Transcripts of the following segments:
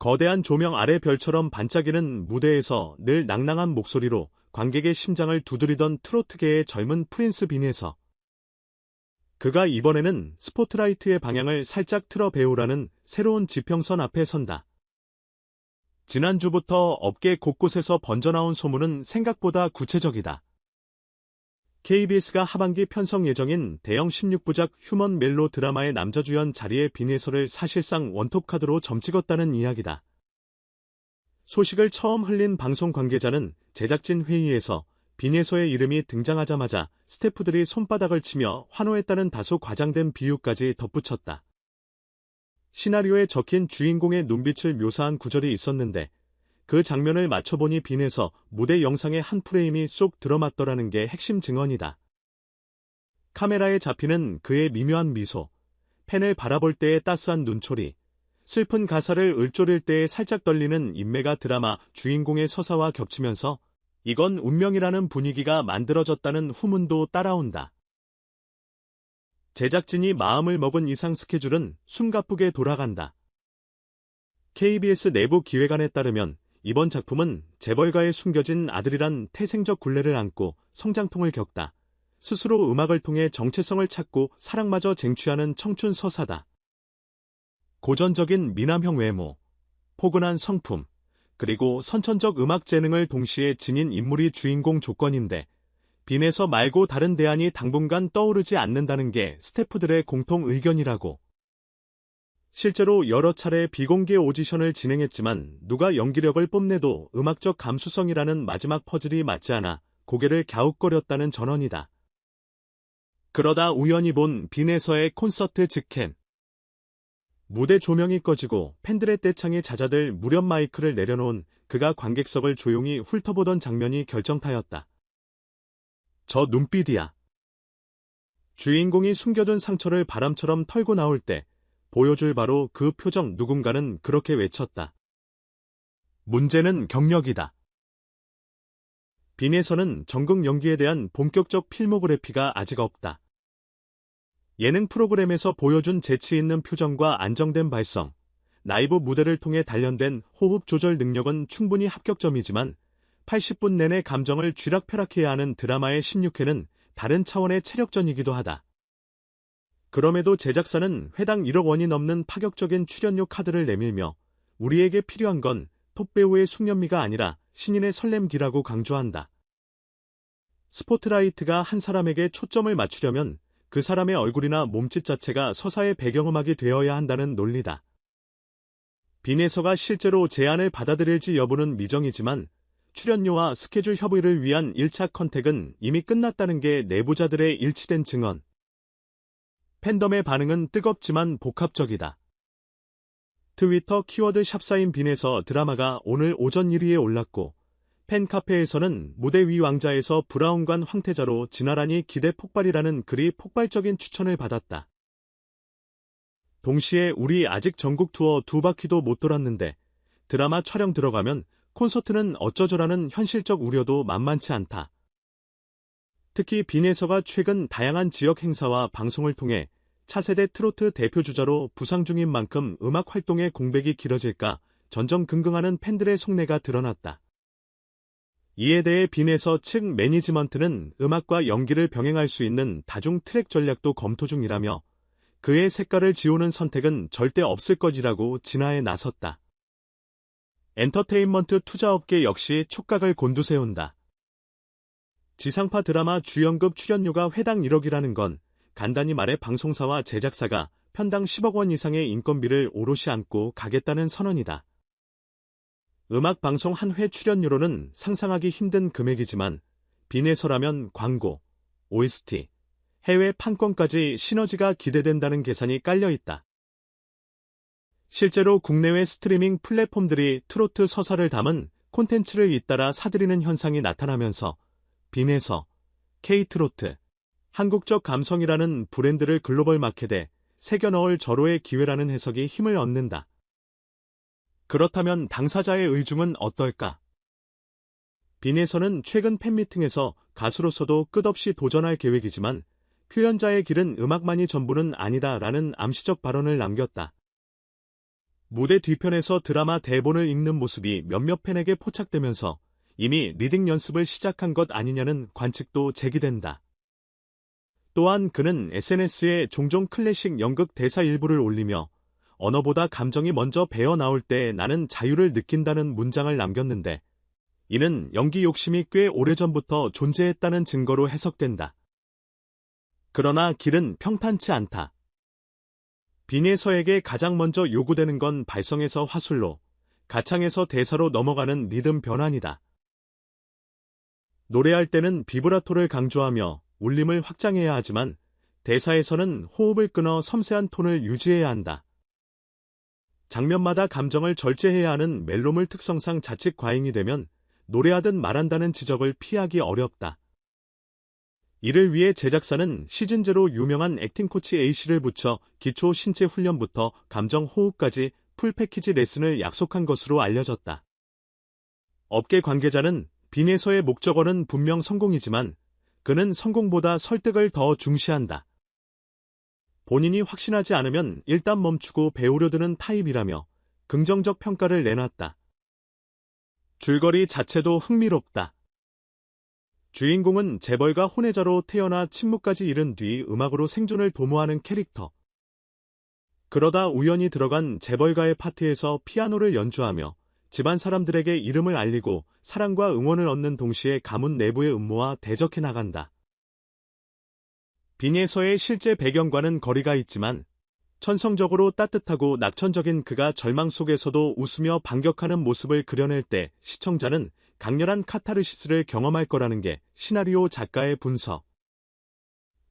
거대한 조명 아래 별처럼 반짝이는 무대에서 늘 낭낭한 목소리로 관객의 심장을 두드리던 트로트계의 젊은 프린스 빈에서 그가 이번에는 스포트라이트의 방향을 살짝 틀어 배우라는 새로운 지평선 앞에 선다. 지난주부터 업계 곳곳에서 번져나온 소문은 생각보다 구체적이다. KBS가 하반기 편성 예정인 대형 16부작 휴먼 멜로 드라마의 남자 주연 자리에 빈에서를 사실상 원톱카드로 점찍었다는 이야기다. 소식을 처음 흘린 방송 관계자는 제작진 회의에서 빈에서의 이름이 등장하자마자 스태프들이 손바닥을 치며 환호했다는 다소 과장된 비유까지 덧붙였다. 시나리오에 적힌 주인공의 눈빛을 묘사한 구절이 있었는데 그 장면을 맞춰보니 빈에서 무대 영상의 한 프레임이 쏙 들어맞더라는 게 핵심 증언이다. 카메라에 잡히는 그의 미묘한 미소, 팬을 바라볼 때의 따스한 눈초리, 슬픈 가사를 을조릴 때에 살짝 떨리는 인매가 드라마 주인공의 서사와 겹치면서 이건 운명이라는 분위기가 만들어졌다는 후문도 따라온다. 제작진이 마음을 먹은 이상 스케줄은 숨가쁘게 돌아간다. KBS 내부 기획안에 따르면 이번 작품은 재벌가에 숨겨진 아들이란 태생적 굴레를 안고 성장통을 겪다. 스스로 음악을 통해 정체성을 찾고 사랑마저 쟁취하는 청춘 서사다. 고전적인 미남형 외모, 포근한 성품, 그리고 선천적 음악 재능을 동시에 지닌 인물이 주인공 조건인데 빈에서 말고 다른 대안이 당분간 떠오르지 않는다는 게 스태프들의 공통 의견이라고. 실제로 여러 차례 비공개 오디션을 진행했지만 누가 연기력을 뽐내도 음악적 감수성이라는 마지막 퍼즐이 맞지 않아 고개를 갸웃거렸다는 전언이다. 그러다 우연히 본 빈에서의 콘서트 직캠. 무대 조명이 꺼지고 팬들의 떼창이 잦아들 무렵 마이크를 내려놓은 그가 관객석을 조용히 훑어보던 장면이 결정타였다. 저 눈빛이야. 주인공이 숨겨둔 상처를 바람처럼 털고 나올 때 보여줄 바로 그 표정. 누군가는 그렇게 외쳤다. 문제는 경력이다. 빈에서는 전극 연기에 대한 본격적 필모그래피가 아직 없다. 예능 프로그램에서 보여준 재치 있는 표정과 안정된 발성, 라이브 무대를 통해 단련된 호흡 조절 능력은 충분히 합격점이지만 80분 내내 감정을 쥐락펴락해야 하는 드라마의 16회는 다른 차원의 체력전이기도 하다. 그럼에도 제작사는 회당 1억 원이 넘는 파격적인 출연료 카드를 내밀며 우리에게 필요한 건 톱배우의 숙련미가 아니라 신인의 설렘기라고 강조한다. 스포트라이트가 한 사람에게 초점을 맞추려면 그 사람의 얼굴이나 몸짓 자체가 서사의 배경음악이 되어야 한다는 논리다. 빈에서가 실제로 제안을 받아들일지 여부는 미정이지만 출연료와 스케줄 협의를 위한 1차 컨택은 이미 끝났다는 게 내부자들의 일치된 증언. 팬덤의 반응은 뜨겁지만 복합적이다. 트위터 키워드 샵사인 빈에서 드라마가 오늘 오전 1위에 올랐고 팬카페에서는 무대 위 왕자에서 브라운관 황태자로 지나라니 기대 폭발이라는 글이 폭발적인 추천을 받았다. 동시에 우리 아직 전국 투어 2바퀴도 못 돌았는데 드라마 촬영 들어가면 콘서트는 어쩌저라는 현실적 우려도 만만치 않다. 특히 빈에서가 최근 다양한 지역 행사와 방송을 통해 차세대 트로트 대표주자로 부상 중인 만큼 음악 활동의 공백이 길어질까 전전긍긍하는 팬들의 속내가 드러났다. 이에 대해 빈에서 측 매니지먼트는 음악과 연기를 병행할 수 있는 다중 트랙 전략도 검토 중이라며 그의 색깔을 지우는 선택은 절대 없을 것이라고 진화에 나섰다. 엔터테인먼트 투자업계 역시 촉각을 곤두세운다. 지상파 드라마 주연급 출연료가 회당 1억이라는 건 간단히 말해 방송사와 제작사가 편당 10억 원 이상의 인건비를 오롯이 안고 가겠다는 선언이다. 음악 방송 한 회 출연료로는 상상하기 힘든 금액이지만 빈에서라면 광고, OST, 해외 판권까지 시너지가 기대된다는 계산이 깔려있다. 실제로 국내외 스트리밍 플랫폼들이 트로트 서사를 담은 콘텐츠를 잇따라 사들이는 현상이 나타나면서 빈에서 K트로트, 한국적 감성이라는 브랜드를 글로벌 마켓에 새겨 넣을 절호의 기회라는 해석이 힘을 얻는다. 그렇다면 당사자의 의중은 어떨까? 빈에서는 최근 팬미팅에서 가수로서도 끝없이 도전할 계획이지만 표현자의 길은 음악만이 전부는 아니다라는 암시적 발언을 남겼다. 무대 뒤편에서 드라마 대본을 읽는 모습이 몇몇 팬에게 포착되면서 이미 리딩 연습을 시작한 것 아니냐는 관측도 제기된다. 또한 그는 SNS에 종종 클래식 연극 대사 일부를 올리며 언어보다 감정이 먼저 배어 나올 때 나는 자유를 느낀다는 문장을 남겼는데 이는 연기 욕심이 꽤 오래전부터 존재했다는 증거로 해석된다. 그러나 길은 평탄치 않다. 빈예서에게 가장 먼저 요구되는 건 발성에서 화술로, 가창에서 대사로 넘어가는 리듬 변환이다. 노래할 때는 비브라토를 강조하며 울림을 확장해야 하지만 대사에서는 호흡을 끊어 섬세한 톤을 유지해야 한다. 장면마다 감정을 절제해야 하는 멜로물 특성상 자칫 과잉이 되면 노래하듯 말한다는 지적을 피하기 어렵다. 이를 위해 제작사는 시즌제로 유명한 액팅 코치 A씨를 붙여 기초 신체 훈련부터 감정 호흡까지 풀 패키지 레슨을 약속한 것으로 알려졌다. 업계 관계자는 빈에서의 목적어는 분명 성공이지만 그는 성공보다 설득을 더 중시한다. 본인이 확신하지 않으면 일단 멈추고 배우려 드는 타입이라며 긍정적 평가를 내놨다. 줄거리 자체도 흥미롭다. 주인공은 재벌가 혼외자로 태어나 침묵까지 잃은 뒤 음악으로 생존을 도모하는 캐릭터. 그러다 우연히 들어간 재벌가의 파티에서 피아노를 연주하며 집안 사람들에게 이름을 알리고 사랑과 응원을 얻는 동시에 가문 내부의 음모와 대적해 나간다. 빈예서의 실제 배경과는 거리가 있지만 천성적으로 따뜻하고 낙천적인 그가 절망 속에서도 웃으며 반격하는 모습을 그려낼 때 시청자는 강렬한 카타르시스를 경험할 거라는 게 시나리오 작가의 분석.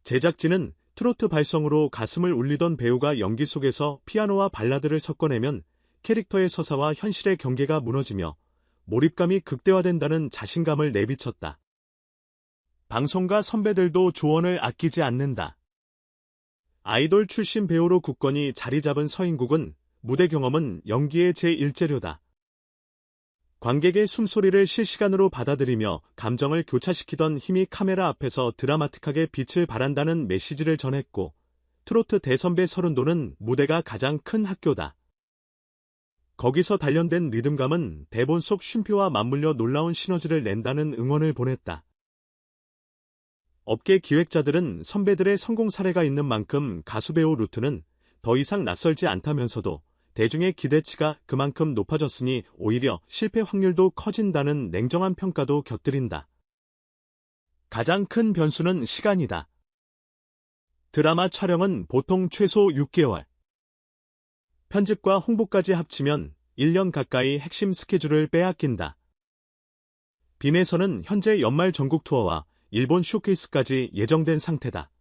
제작진은 트로트 발성으로 가슴을 울리던 배우가 연기 속에서 피아노와 발라드를 섞어내면 캐릭터의 서사와 현실의 경계가 무너지며 몰입감이 극대화된다는 자신감을 내비쳤다. 방송가 선배들도 조언을 아끼지 않는다. 아이돌 출신 배우로 굳건히 자리 잡은 서인국은 무대 경험은 연기의 제1재료다. 관객의 숨소리를 실시간으로 받아들이며 감정을 교차시키던 힘이 카메라 앞에서 드라마틱하게 빛을 발한다는 메시지를 전했고 트로트 대선배 서른도는 무대가 가장 큰 학교다. 거기서 단련된 리듬감은 대본 속 쉼표와 맞물려 놀라운 시너지를 낸다는 응원을 보냈다. 업계 기획자들은 선배들의 성공 사례가 있는 만큼 가수 배우 루트는 더 이상 낯설지 않다면서도 대중의 기대치가 그만큼 높아졌으니 오히려 실패 확률도 커진다는 냉정한 평가도 곁들인다. 가장 큰 변수는 시간이다. 드라마 촬영은 보통 최소 6개월. 편집과 홍보까지 합치면 1년 가까이 핵심 스케줄을 빼앗긴다. 빈에서는 현재 연말 전국 투어와 일본 쇼케이스까지 예정된 상태다.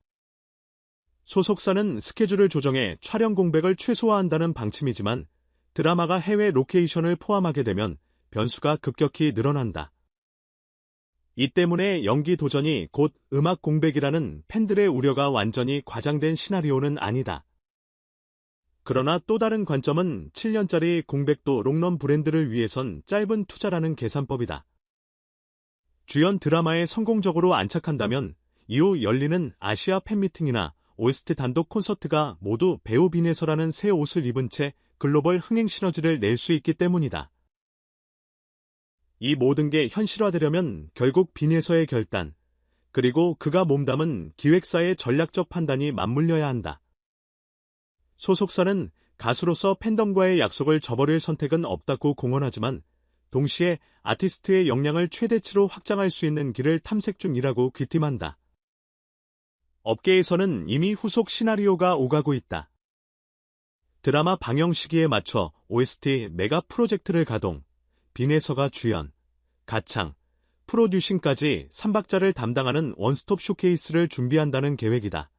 소속사는 스케줄을 조정해 촬영 공백을 최소화한다는 방침이지만 드라마가 해외 로케이션을 포함하게 되면 변수가 급격히 늘어난다. 이 때문에 연기 도전이 곧 음악 공백이라는 팬들의 우려가 완전히 과장된 시나리오는 아니다. 그러나 또 다른 관점은 7년짜리 공백도 롱런 브랜드를 위해선 짧은 투자라는 계산법이다. 주연 드라마에 성공적으로 안착한다면 이후 열리는 아시아 팬미팅이나 OST 단독 콘서트가 모두 배우 빈에서라는 새 옷을 입은 채 글로벌 흥행 시너지를 낼 수 있기 때문이다. 이 모든 게 현실화되려면 결국 빈에서의 결단, 그리고 그가 몸담은 기획사의 전략적 판단이 맞물려야 한다. 소속사는 가수로서 팬덤과의 약속을 저버릴 선택은 없다고 공언하지만 동시에 아티스트의 역량을 최대치로 확장할 수 있는 길을 탐색 중이라고 귀띔한다. 업계에서는 이미 후속 시나리오가 오가고 있다. 드라마 방영 시기에 맞춰 OST 메가 프로젝트를 가동, 빈에서가 주연, 가창, 프로듀싱까지 3박자를 담당하는 원스톱 쇼케이스를 준비한다는 계획이다.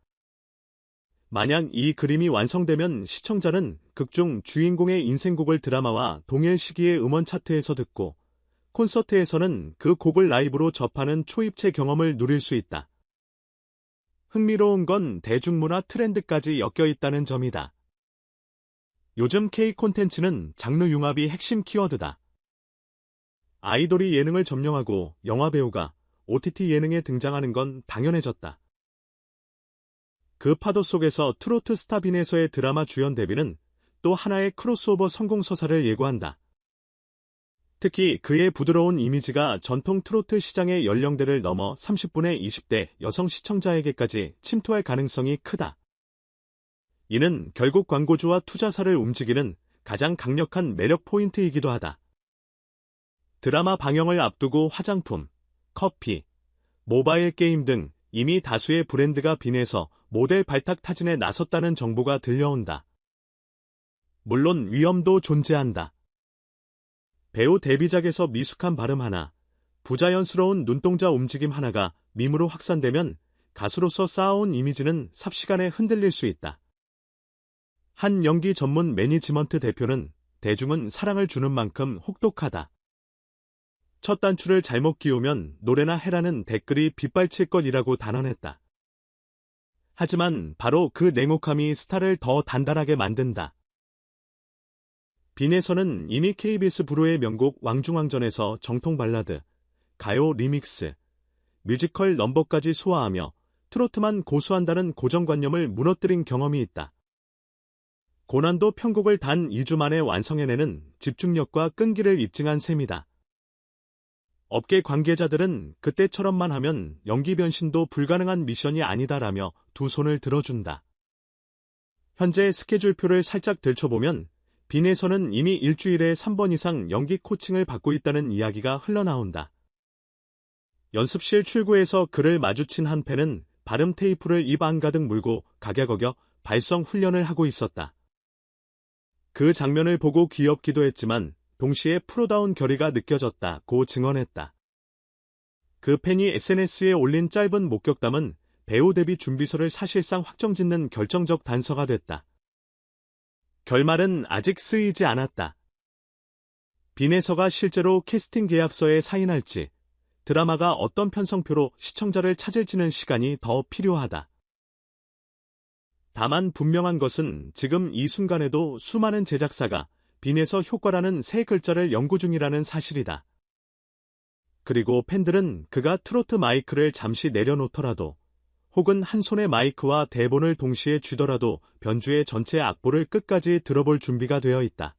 만약 이 그림이 완성되면 시청자는 극중 주인공의 인생곡을 드라마와 동일 시기의 음원 차트에서 듣고 콘서트에서는 그 곡을 라이브로 접하는 초입체 경험을 누릴 수 있다. 흥미로운 건 대중문화 트렌드까지 엮여 있다는 점이다. 요즘 K 콘텐츠는 장르 융합이 핵심 키워드다. 아이돌이 예능을 점령하고 영화배우가 OTT 예능에 등장하는 건 당연해졌다. 그 파도 속에서 트로트 스타 빈에서의 드라마 주연 데뷔는 또 하나의 크로스오버 성공서사를 예고한다. 특히 그의 부드러운 이미지가 전통 트로트 시장의 연령대를 넘어 30분의 20대 여성 시청자에게까지 침투할 가능성이 크다. 이는 결국 광고주와 투자사를 움직이는 가장 강력한 매력 포인트이기도 하다. 드라마 방영을 앞두고 화장품, 커피, 모바일 게임 등 이미 다수의 브랜드가 빈에서 모델 발탁 타진에 나섰다는 정보가 들려온다. 물론 위험도 존재한다. 배우 데뷔작에서 미숙한 발음 하나, 부자연스러운 눈동자 움직임 하나가 밈으로 확산되면 가수로서 쌓아온 이미지는 삽시간에 흔들릴 수 있다. 한 연기 전문 매니지먼트 대표는 대중은 사랑을 주는 만큼 혹독하다. 첫 단추를 잘못 끼우면 노래나 해라는 댓글이 빗발칠 것이라고 단언했다. 하지만 바로 그 냉혹함이 스타를 더 단단하게 만든다. 빈에서는 이미 KBS 브로의 명곡 왕중왕전에서 정통 발라드, 가요 리믹스, 뮤지컬 넘버까지 소화하며 트로트만 고수한다는 고정관념을 무너뜨린 경험이 있다. 고난도 편곡을 단 2주 만에 완성해내는 집중력과 끈기를 입증한 셈이다. 업계 관계자들은 그때처럼만 하면 연기 변신도 불가능한 미션이 아니다라며 두 손을 들어준다. 현재 스케줄표를 살짝 들춰보면 빈에서는 이미 일주일에 3번 이상 연기 코칭을 받고 있다는 이야기가 흘러나온다. 연습실 출구에서 그를 마주친 한 팬은 발음 테이프를 입 안 가득 물고 가격어겨 발성 훈련을 하고 있었다. 그 장면을 보고 귀엽기도 했지만 동시에 프로다운 결의가 느껴졌다고 증언했다. 그 팬이 SNS에 올린 짧은 목격담은 배우 데뷔 준비서를 사실상 확정짓는 결정적 단서가 됐다. 결말은 아직 쓰이지 않았다. 빈에서가 실제로 캐스팅 계약서에 사인할지, 드라마가 어떤 편성표로 시청자를 찾을지는 시간이 더 필요하다. 다만 분명한 것은 지금 이 순간에도 수많은 제작사가 빈에서 효과라는 세 글자를 연구 중이라는 사실이다. 그리고 팬들은 그가 트로트 마이크를 잠시 내려놓더라도 혹은 한 손에 마이크와 대본을 동시에 쥐더라도 변주의 전체 악보를 끝까지 들어볼 준비가 되어 있다.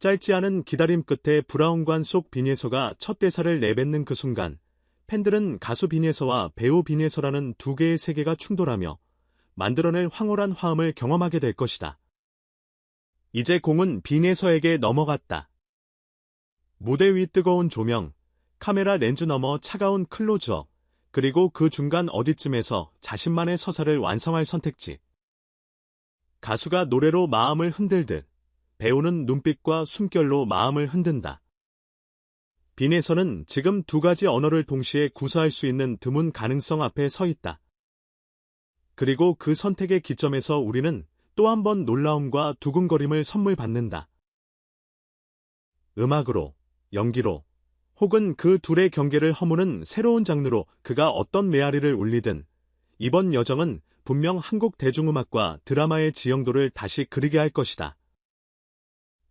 짧지 않은 기다림 끝에 브라운관 속 빈에서가 첫 대사를 내뱉는 그 순간 팬들은 가수 빈에서와 배우 빈에서라는 두 개의 세계가 충돌하며 만들어낼 황홀한 화음을 경험하게 될 것이다. 이제 공은 빈에서에게 넘어갔다. 무대 위 뜨거운 조명, 카메라 렌즈 너머 차가운 클로즈업, 그리고 그 중간 어디쯤에서 자신만의 서사를 완성할 선택지. 가수가 노래로 마음을 흔들듯 배우는 눈빛과 숨결로 마음을 흔든다. 빈에서는 지금 두 가지 언어를 동시에 구사할 수 있는 드문 가능성 앞에 서 있다. 그리고 그 선택의 기점에서 우리는 또 한 번 놀라움과 두근거림을 선물 받는다. 음악으로, 연기로, 혹은 그 둘의 경계를 허무는 새로운 장르로 그가 어떤 메아리를 울리든 이번 여정은 분명 한국 대중음악과 드라마의 지형도를 다시 그리게 할 것이다.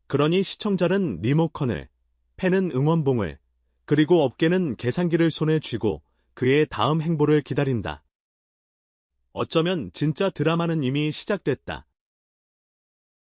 그러니 시청자는 리모컨을, 팬은 응원봉을, 그리고 업계는 계산기를 손에 쥐고 그의 다음 행보를 기다린다. 어쩌면 진짜 드라마는 이미 시작됐다.